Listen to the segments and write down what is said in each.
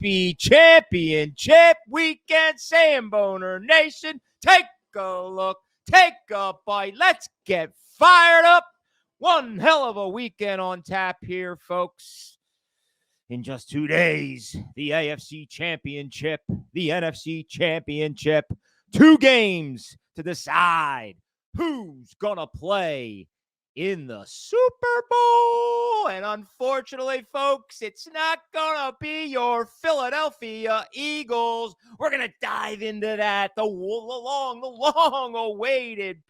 Happy championship weekend, Sambone Nation. Take a look, take a bite. Let's get fired up. One hell of a weekend on tap here, folks. In just 2 days, the AFC Championship, the NFC Championship. 2 games to decide who's going to play in the Super Bowl. And unfortunately, folks, it's not going to be your Philadelphia Eagles. We're going to dive into that, the long-awaited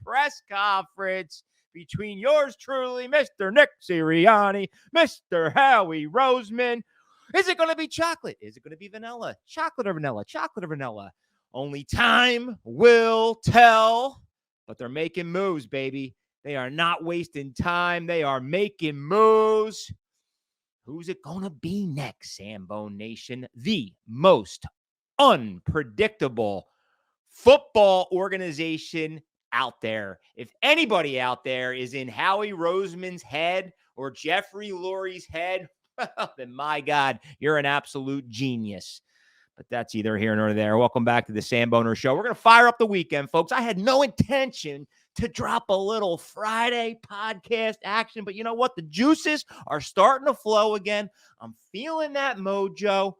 press conference between yours truly, Mr. Nick Sirianni, Mr. Howie Roseman. Is it going to be chocolate? Is it going to be vanilla? Chocolate or vanilla? Chocolate or vanilla? Only time will tell. But they're making moves, baby. They are not wasting time. They are making moves. Who's it going to be next, Sambone Nation? The most unpredictable football organization out there. If anybody out there is in Howie Roseman's head or Jeffrey Lurie's head, well, then my God, you're an absolute genius. But that's either here nor there. Welcome back to the Samboner Show. We're going to fire up the weekend, folks. I had no intention to drop a little Friday podcast action, but you know what? The juices are starting to flow again. I'm feeling that mojo.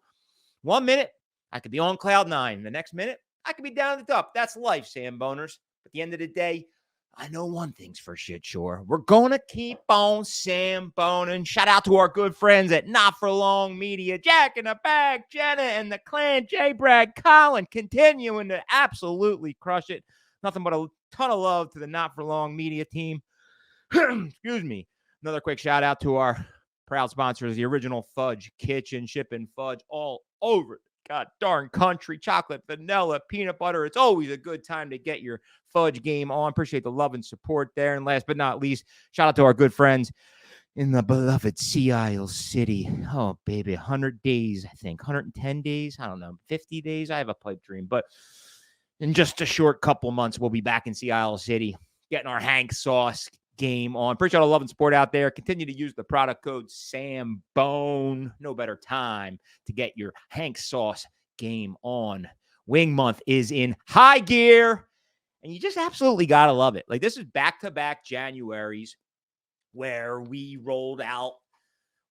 1 minute, I could be on cloud 9. The next minute, I could be down at the top. That's life, Samboners. At the end of the day, I know one thing's for shit sure. We're going to keep on Samboning. Shout out to our good friends at Not For Long Media, Jack in the Bag, Jenna, and the clan, J. Brad, Colin, continuing to absolutely crush it. Nothing but a ton of love to the Not For Long Media team. Excuse me. Another quick shout out to our proud sponsors, the original Fudge Kitchen, shipping fudge all over God darn country, chocolate, vanilla, peanut butter. It's always a good time to get your fudge game on. Appreciate the love and support there. And last but not least, shout out to our good friends in the beloved Sea Isle City. Oh, baby, 100 days, I think. 110 days? I don't know. 50 days? I have a pipe dream. But in just a short couple months, we'll be back in Sea Isle City getting our Hank Sauce game on. Appreciate all the love and support out there. Continue to use the product code SAMBONE. No better time to get your Hank Sauce game on. Wing month is in high gear, and you just absolutely got to love it. Like, this is back-to-back Januaries where we rolled out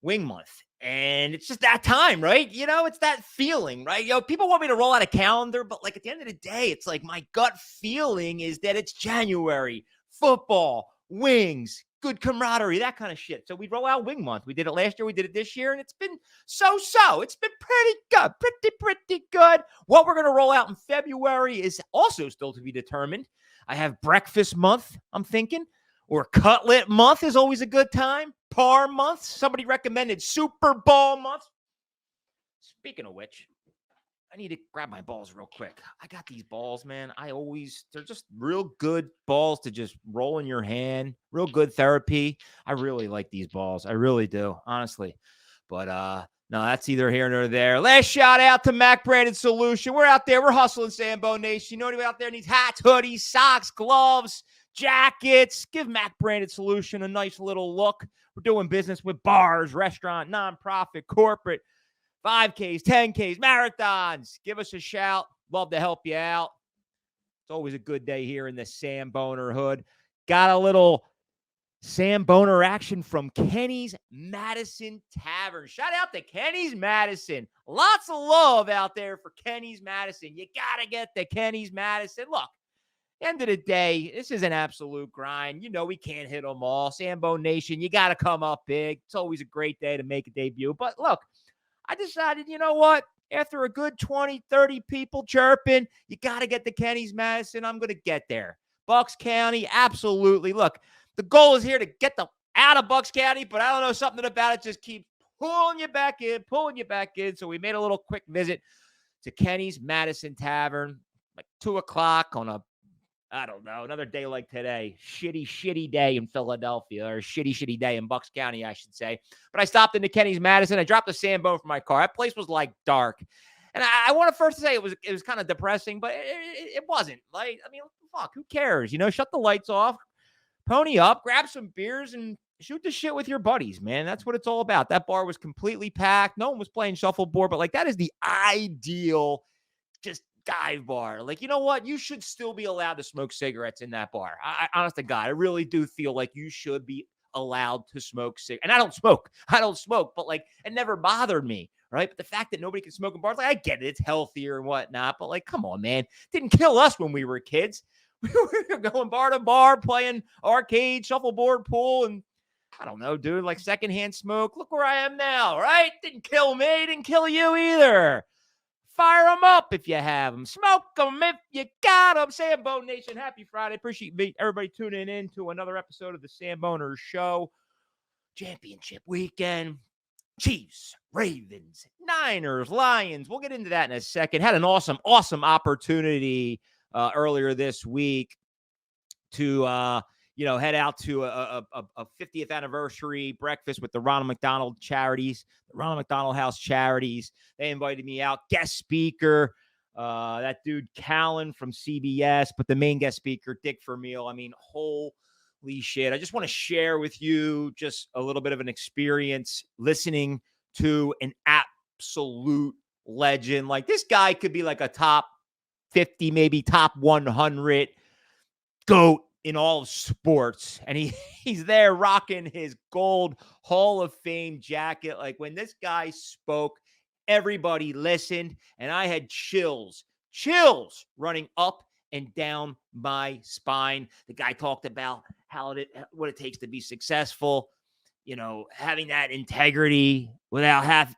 Wing month, and it's just that time, right? You know, it's that feeling, right? You know, people want me to roll out a calendar, but like at the end of the day, it's like my gut feeling is that it's January, football, wings, good camaraderie, that kind of shit. So we roll out Wing month. We did it last year. We did it this year, and it's been so-so. It's been pretty good, pretty good. What we're going to roll out in February is also still to be determined. I have breakfast month, I'm thinking, or cutlet month is always a good time. Par month. Somebody recommended Super Bowl month. Speaking of which, I need to grab my balls real quick. I got these balls, man. They're just real good balls to just roll in your hand. Real good therapy. I really like these balls. I really do, honestly. But no, that's either here nor there. Last shout out to Mac Branded Solution. We're out there. We're hustling, Sambone Nation. You know anybody out there needs hats, hoodies, socks, gloves, jackets? Give Mac Branded Solution a nice little look. We're doing business with bars, restaurant, nonprofit, corporate, 5Ks, 10Ks, marathons. Give us a shout. Love to help you out. It's always a good day here in the Samboner hood. Got a little Samboner action from Kenny's Madison Tavern. Shout out to Kenny's Madison. Lots of love out there for Kenny's Madison. You got to get the Kenny's Madison. Look, end of the day, this is an absolute grind. You know we can't hit them all. Sambone Nation, you got to come up big. It's always a great day to make a debut. But look, I decided, you know what? After a good 20, 30 people chirping, you got to get to Kenny's Madison. I'm going to get there. Bucks County, absolutely. Look, the goal is here to get out of Bucks County, but I don't know, something about it just keeps pulling you back in. So we made a little quick visit to Kenny's Madison Tavern, like 2 o'clock on I don't know, another day like today. Shitty day in Philadelphia, or shitty day in Bucks County, I should say. But I stopped into Kenny's Madison. I dropped a Sambone from my car. That place was like dark. And I want to first say it was kind of depressing, but it wasn't. Like, I mean, fuck, who cares? You know, shut the lights off, pony up, grab some beers, and shoot the shit with your buddies, man. That's what it's all about. That bar was completely packed. No one was playing shuffleboard, but like that is the ideal just dive bar. Like, you know what? You should still be allowed to smoke cigarettes in that bar. Honest to God, I really do feel like you should be allowed to smoke cigarettes. And I don't smoke, but like it never bothered me, right? But the fact that nobody can smoke in bars, like I get it, it's healthier and whatnot, but like, come on, man. It didn't kill us when we were kids. We were going bar to bar, playing arcade, shuffleboard, pool, and I don't know, dude, like secondhand smoke. Look where I am now, right? Didn't kill me, didn't kill you either. Fire them up if you have them. Smoke them if you got them. Sambone Nation, happy Friday. Appreciate everybody tuning in to another episode of the Samboner Show. Championship weekend. Chiefs, Ravens, Niners, Lions. We'll get into that in a second. Had an awesome opportunity earlier this week to head out to a 50th anniversary breakfast with the Ronald McDonald Charities, the Ronald McDonald House Charities. They invited me out, guest speaker, that dude Callan from CBS, but the main guest speaker, Dick Vermeil. I mean, holy shit. I just want to share with you just a little bit of an experience listening to an absolute legend. Like this guy could be like a top 50, maybe top 100 GOAT in all of sports, and he's there rocking his gold Hall of Fame jacket. Like when this guy spoke, everybody listened, and I had chills running up and down my spine. The guy talked about what it takes to be successful, having that integrity without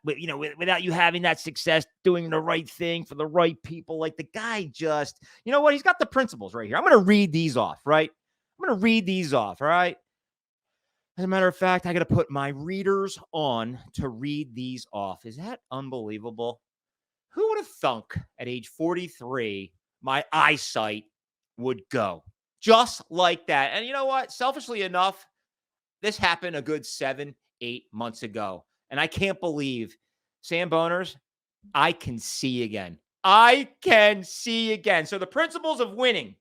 you having that success, doing the right thing for the right people. Like the guy just, you know what? He's got the principles right here. I'm going to read these off, right? I'm going to read these off, all right? As a matter of fact, I got to put my readers on to read these off. Is that unbelievable? Who would have thunk at age 43 my eyesight would go just like that? And you know what? Selfishly enough, this happened a good 7-8 months ago. And I can't believe, Samboners, I can see again. I can see again. So the principles of winning,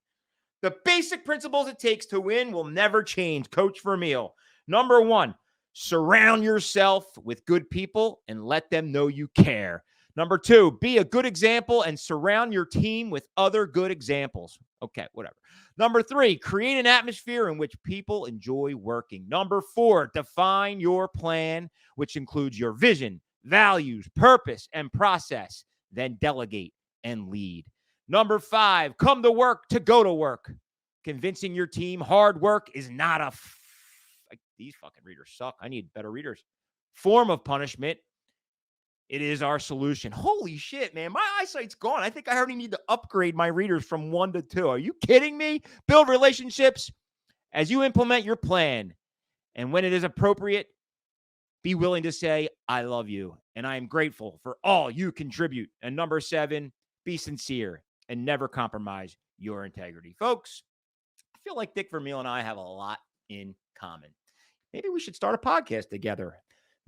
the basic principles it takes to win will never change. Coach Vermeil. Number 1, surround yourself with good people and let them know you care. Number 2, be a good example and surround your team with other good examples. Okay, whatever. Number 3, create an atmosphere in which people enjoy working. Number 4, define your plan, which includes your vision, values, purpose, and process. Then delegate and lead. Number 5, come to work to go to work. Convincing your team hard work is not these fucking readers suck. I need better readers. Form of punishment. It is our solution. Holy shit, man. My eyesight's gone. I think I already need to upgrade my readers from 1 to 2. Are you kidding me? Build relationships as you implement your plan. And when it is appropriate, be willing to say, I love you. And I am grateful for all you contribute. And number 7, be sincere and never compromise your integrity. Folks, I feel like Dick Vermeil and I have a lot in common. Maybe we should start a podcast together.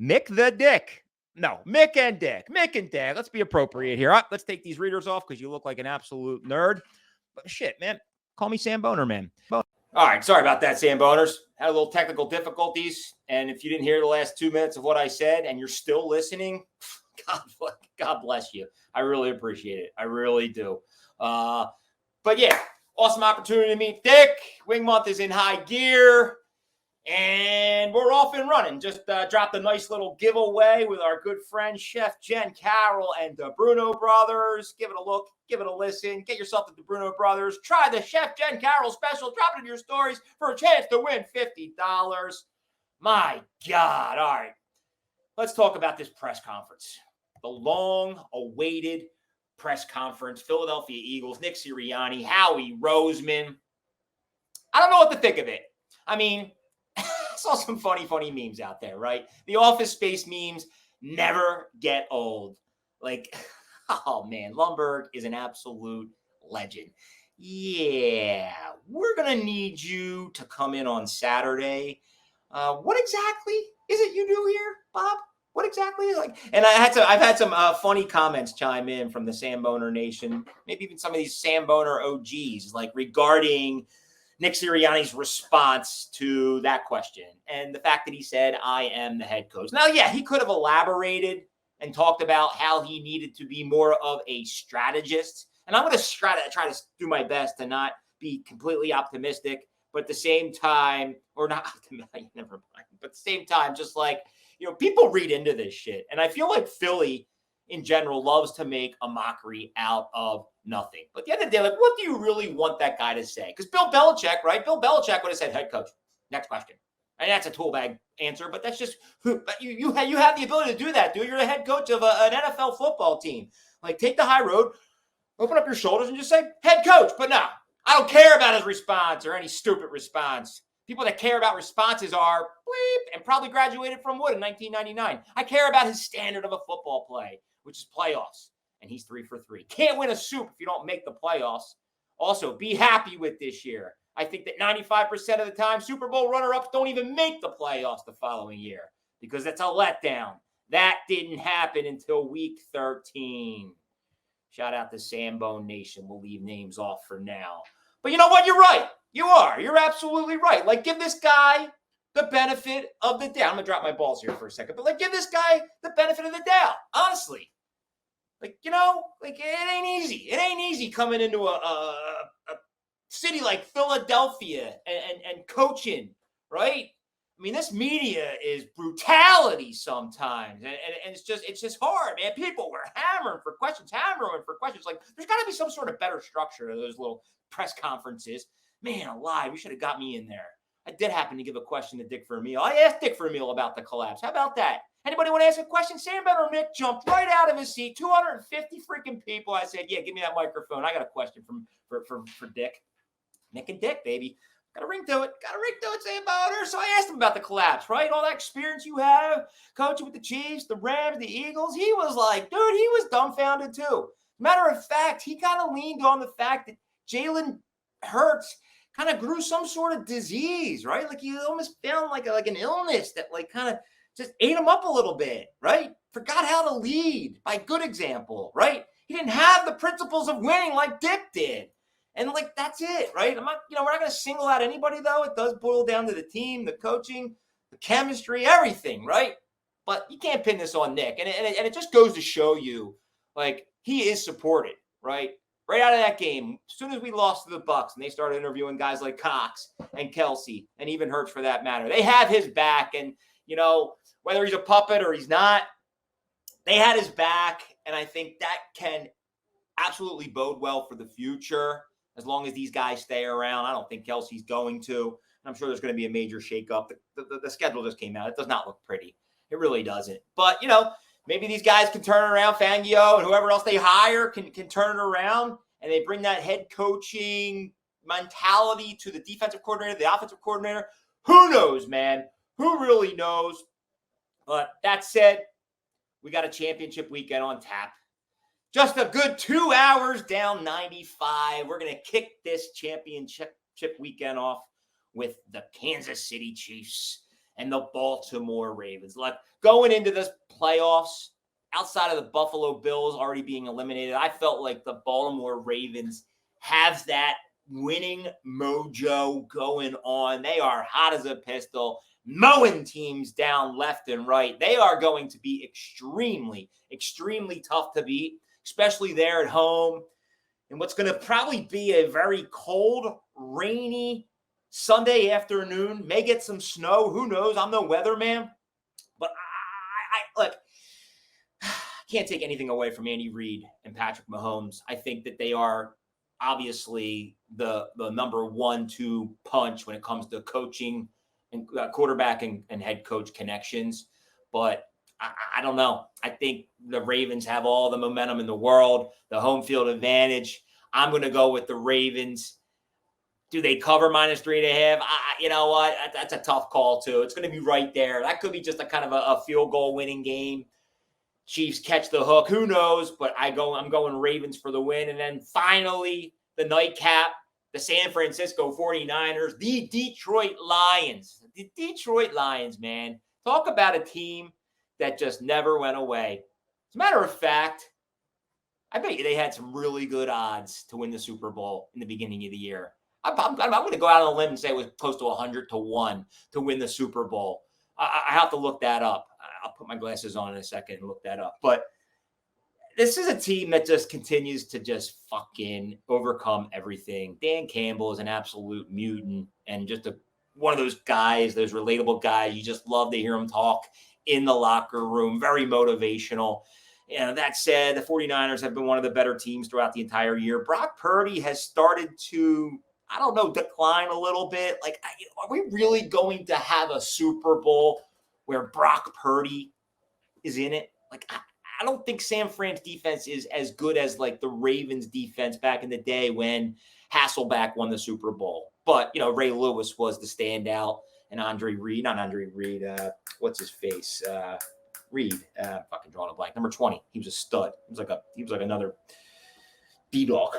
Mick the Dick. No, Mick and Dick. Mick and Dick. Let's be appropriate here. Let's take these readers off because you look like an absolute nerd. But shit, man. Call me Samboner, man. All right. Sorry about that, Samboners. Had a little technical difficulties. And if you didn't hear the last 2 minutes of what I said and you're still listening, God bless you. I really appreciate it. I really do. But yeah, awesome opportunity to meet Dick. Wing Month is in high gear. And we're off and running. Just dropped a nice little giveaway with our good friend, Chef Jen Carroll and the Bruno Brothers. Give it a look. Give it a listen. Get yourself to the Bruno Brothers. Try the Chef Jen Carroll special. Drop it in your stories for a chance to win $50. My God. All right. Let's talk about this press conference. The long-awaited press conference. Philadelphia Eagles, Nick Sirianni, Howie Roseman. I don't know what to think of it. I mean, I saw some funny memes out there, right? The Office Space memes never get old. Like, oh man, Lumberg is an absolute legend. Yeah, we're going to need you to come in on Saturday. What exactly is it you do here, Bob? What exactly is like? And I've had some funny comments chime in from the Sambone Nation, maybe even some of these Samboner OGs, like regarding Nick Sirianni's response to that question and the fact that he said, I am the head coach. Now, yeah, he could have elaborated and talked about how he needed to be more of a strategist. And I'm going to try to do my best to not be completely optimistic, but at the same time, or not, never mind, but at the same time, just like, people read into this shit. And I feel like Philly in general loves to make a mockery out of nothing. But at the end of the day, like, what do you really want that guy to say? Because Bill Belichick, right? Bill Belichick would have said, head coach, next question. And that's a tool bag answer, but that's just you have the ability to do that, dude. You're the head coach of an NFL football team. Like, take the high road, open up your shoulders, and just say, head coach. But no, I don't care about his response or any stupid response. People that care about responses are bleep and probably graduated from Wood in 1999. I care about his standard of a football play, which is playoffs. And he's 3 for 3. Can't win a soup if you don't make the playoffs. Also, be happy with this year. I think that 95% of the time, Super Bowl runner-ups don't even make the playoffs the following year because that's a letdown. That didn't happen until week 13. Shout out to Sambone Nation. We'll leave names off for now. But you know what? You're right. You are. You're absolutely right. Like, give this guy the benefit of the doubt. I'm going to drop my balls here for a second. But, give this guy the benefit of the doubt. Honestly. It ain't easy. It ain't easy coming into a city like Philadelphia and coaching, right? I mean, this media is brutality sometimes. And it's just hard, man. People were hammering for questions. Like, there's got to be some sort of better structure to those little press conferences. Man alive, you should have got me in there. I did happen to give a question to Dick Vermeil. I asked Dick Vermeil about the collapse. How about that? Anybody want to ask a question? Samboner Mick jumped right out of his seat. 250 freaking people. I said, yeah, give me that microphone. I got a question for Dick. Mick and Dick, baby. Got a ring to it, Samboner. So I asked him about the collapse, right? All that experience you have, coaching with the Chiefs, the Rams, the Eagles. He was like, dude, he was dumbfounded too. Matter of fact, he kind of leaned on the fact that Jalen Hurts kind of grew some sort of disease, right? Like, he almost found like an illness that kind of just ate him up a little bit, right? Forgot how to lead by good example, right? He didn't have the principles of winning like Dick did. And that's it, right? we're not going to single out anybody though. It does boil down to the team, the coaching, the chemistry, everything, right? But you can't pin this on Nick. And it just goes to show you, he is supported, right? Right out of that game, as soon as we lost to the Bucs and they started interviewing guys like Cox and Kelsey and even Hurts for that matter, they have his back. And, whether he's a puppet or he's not, they had his back. And I think that can absolutely bode well for the future as long as these guys stay around. I don't think Kelsey's going to. And I'm sure there's going to be a major shakeup. The schedule just came out. It does not look pretty. It really doesn't. But, maybe these guys can turn it around. Fangio and whoever else they hire can turn it around. And they bring that head coaching mentality to the defensive coordinator, the offensive coordinator. Who knows, man? Who really knows? But that said, we got a championship weekend on tap. Just a good 2 hours down 95. We're going to kick this championship weekend off with the Kansas City Chiefs and the Baltimore Ravens. Going into this playoffs, outside of the Buffalo Bills already being eliminated, I felt like the Baltimore Ravens have that winning mojo going on. They are hot as a pistol, mowing teams down left and right. They are going to be extremely, extremely tough to beat, especially there at home. And what's going to probably be a very cold, rainy Sunday afternoon. May get some snow. Who knows? I'm no weatherman. But I can't take anything away from Andy Reid and Patrick Mahomes. I think that they are obviously the number 1-2 punch when it comes to coaching and quarterback and head coach connections. But I don't know. I think the Ravens have all the momentum in the world, the home field advantage. I'm going to go with the Ravens. Do they cover -3.5? You know what? That's a tough call, too. It's going to be right there. That could be just a kind of a field goal winning game. Chiefs catch the hook. Who knows? But I'm going Ravens for the win. And then finally, the nightcap, the San Francisco 49ers, the Detroit Lions. The Detroit Lions, man. Talk about a team that just never went away. As a matter of fact, I bet you they had some really good odds to win the Super Bowl in the beginning of the year. I'm going to go out on a limb and say it was close to 100-1 to win the Super Bowl. I have to look that up. I'll put my glasses on in a second and look that up. But this is a team that just continues to just fucking overcome everything. Dan Campbell is an absolute mutant and just one of those guys, those relatable guys. You just love to hear him talk in the locker room. Very motivational. That said, the 49ers have been one of the better teams throughout the entire year. Brock Purdy has started to, I don't know, decline a little bit. Like, are we really going to have a Super Bowl where Brock Purdy is in it? Like, I don't think San Fran's defense is as good as like the Ravens defense back in the day when Hasselbeck won the Super Bowl. But, Ray Lewis was the standout, and what's his face? Reed, fucking drawing a blank. Number 20. He was a stud. He was like another B-dog.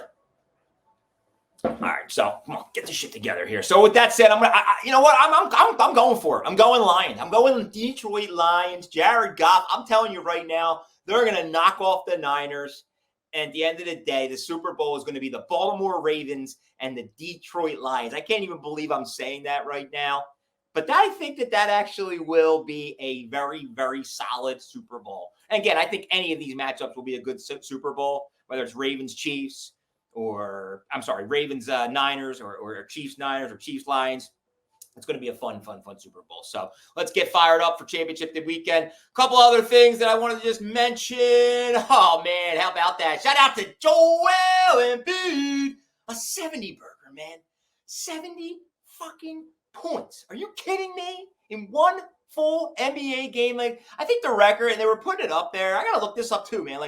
All right, so come on, get this shit together here. So with that said, I'm going for it. I'm going Lions. I'm going Detroit Lions. Jared Goff. I'm telling you right now, they're going to knock off the Niners. And at the end of the day, the Super Bowl is going to be the Baltimore Ravens and the Detroit Lions. I can't even believe I'm saying that right now. But I think that actually will be a very, very solid Super Bowl. And again, I think any of these matchups will be a good Super Bowl, whether it's Ravens-Chiefs Ravens-Niners or Chiefs-Niners or Chiefs-Lions. It's going to be a fun Super Bowl. So let's get fired up for Championship weekend. A couple other things that I wanted to just mention. Oh, man, how about that? Shout out to Joel Embiid. A 70-burger, man. 70 fucking points. Are you kidding me? In one full NBA game? Like, I think the record, and they were putting it up there. I got to look this up too, man.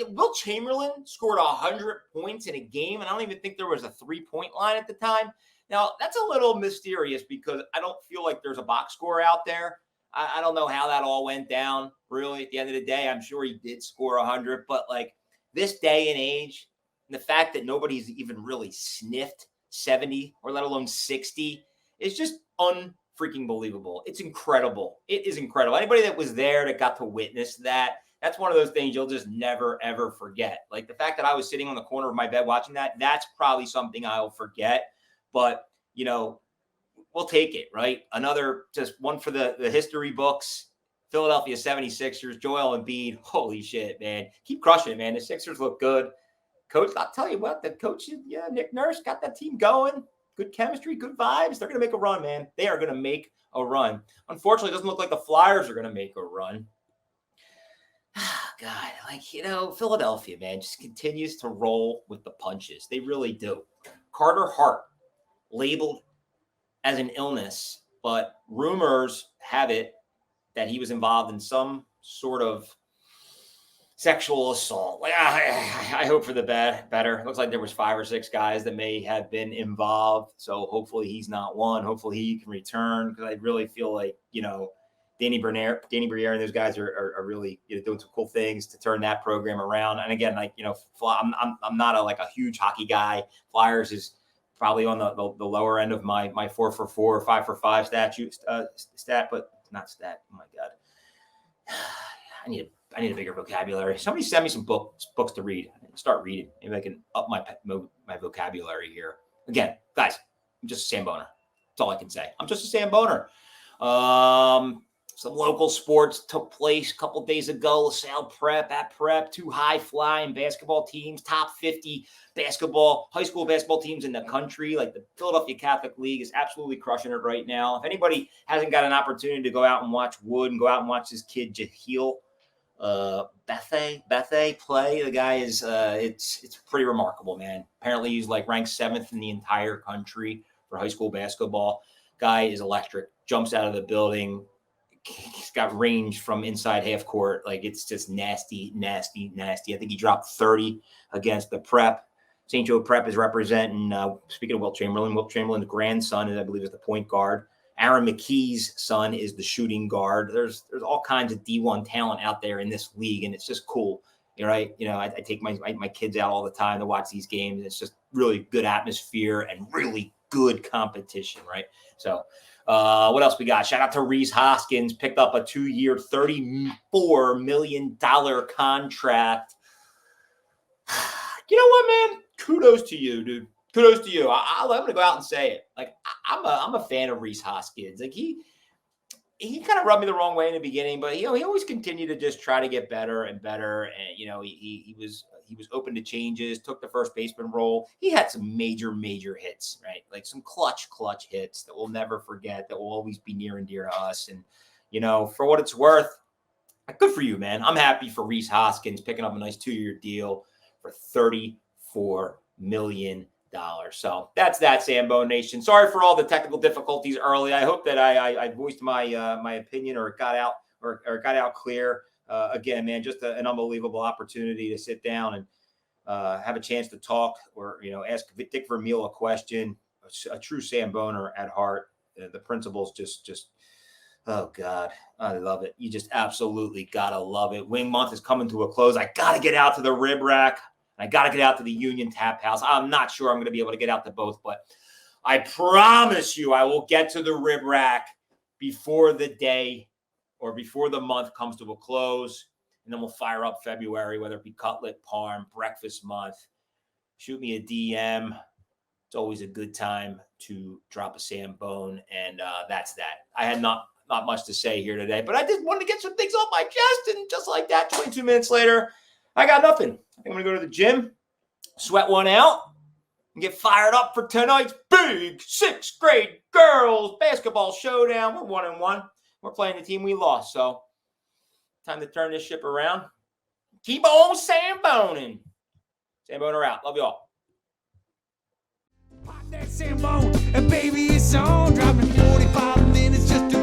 Will Chamberlain scored 100 points in a game, and I don't even think there was a 3-point line at the time. Now, that's a little mysterious because I don't feel like there's a box score out there. I don't know how that all went down, really. At the end of the day, I'm sure he did score 100, but like this day and age, and the fact that nobody's even really sniffed 70 or let alone 60 is just unfreaking believable. It's incredible. It is incredible. Anybody that was there that got to witness that, that's one of those things you'll just never, ever forget. Like the fact that I was sitting on the corner of my bed watching that, that's probably something I'll forget. But, we'll take it, right? Another, just one for the history books. Philadelphia 76ers, Joel Embiid. Holy shit, man. Keep crushing it, man. The Sixers look good. Coach, I'll tell you what, the coach, Nick Nurse got that team going. Good chemistry, good vibes. They're going to make a run, man. They are going to make a run. Unfortunately, it doesn't look like the Flyers are going to make a run. God, Philadelphia, man, just continues to roll with the punches. They really do. Carter Hart, labeled as an illness, but rumors have it that he was involved in some sort of sexual assault. Like, I hope for the better. It looks like there was 5 or 6 guys that may have been involved. So hopefully he's not one. Hopefully he can return, because I really feel like, Danny Briere and those guys are really doing some cool things to turn that program around. And again, I'm not a huge hockey guy. Flyers is probably on the lower end of my 4-for-4 or 5-for-5 stat, but not stat. Oh my God, I need a bigger vocabulary. Somebody send me some books to read. Start reading. Maybe I can up my vocabulary here. Again, guys, I'm just a Samboner. That's all I can say. I'm just a Samboner. Some local sports took place a couple days ago. LaSalle Prep at Prep, 2 high-flying basketball teams, top 50 high school basketball teams in the country. Like the Philadelphia Catholic League is absolutely crushing it right now. If anybody hasn't got an opportunity to go out and watch Wood and go out and watch this kid Jahil Bethe play, the guy is it's pretty remarkable, man. Apparently he's ranked 7th in the entire country for high school basketball. Guy is electric, jumps out of the building. He's got range from inside half court. It's just nasty. I think he dropped 30 against the Prep. St. Joe Prep is representing, speaking of Wilt Chamberlain's grandson, I believe, is the point guard. Aaron McKee's son is the shooting guard. There's all kinds of D1 talent out there in this league, and it's just cool. Right? I take my kids out all the time to watch these games. And it's just really good atmosphere and really good competition, right? So what else we got? Shout out to Reese Hoskins, picked up a 2-year, $34 million contract. You know what, man? Kudos to you, dude. kudos to you. I'm going to go out and say it. Like, I'm a fan of Reese Hoskins. Like, he kind of rubbed me the wrong way in the beginning, but he always continued to just try to get better and better. And he was open to changes. Took the first baseman role. He had some major hits, right? Like some clutch hits that we'll never forget. That will always be near and dear to us. And for what it's worth, good for you, man. I'm happy for Reese Hoskins picking up a nice 2-year deal for $34 million. So that's that, Sambone Nation. Sorry for all the technical difficulties early. I hope that I voiced my opinion or got out clear. Again, man, just an unbelievable opportunity to sit down and have a chance to talk or ask Dick Vermeil a question. A true Samboner at heart. The principles just oh God, I love it. You just absolutely gotta love it. Wing month is coming to a close. I gotta get out to the rib rack. I got to get out to the Union Tap House. I'm not sure I'm going to be able to get out to both, but I promise you I will get to the rib rack before the day or before the month comes to a close. And then we'll fire up February, whether it be cutlet, parm, breakfast month. Shoot me a DM. It's always a good time to drop a Sambone. And that's that. I had not much to say here today, but I just wanted to get some things off my chest. And just like that, 22 minutes later, I got nothing. I'm going to go to the gym, sweat one out, and get fired up for tonight's big 6th grade girls basketball showdown. We're 1-1. We're playing the team we lost, so time to turn this ship around. Keep on Samboning. Samboner out. Love you all. Pop that Sambone, and baby, it's on. Dropping 45 minutes just to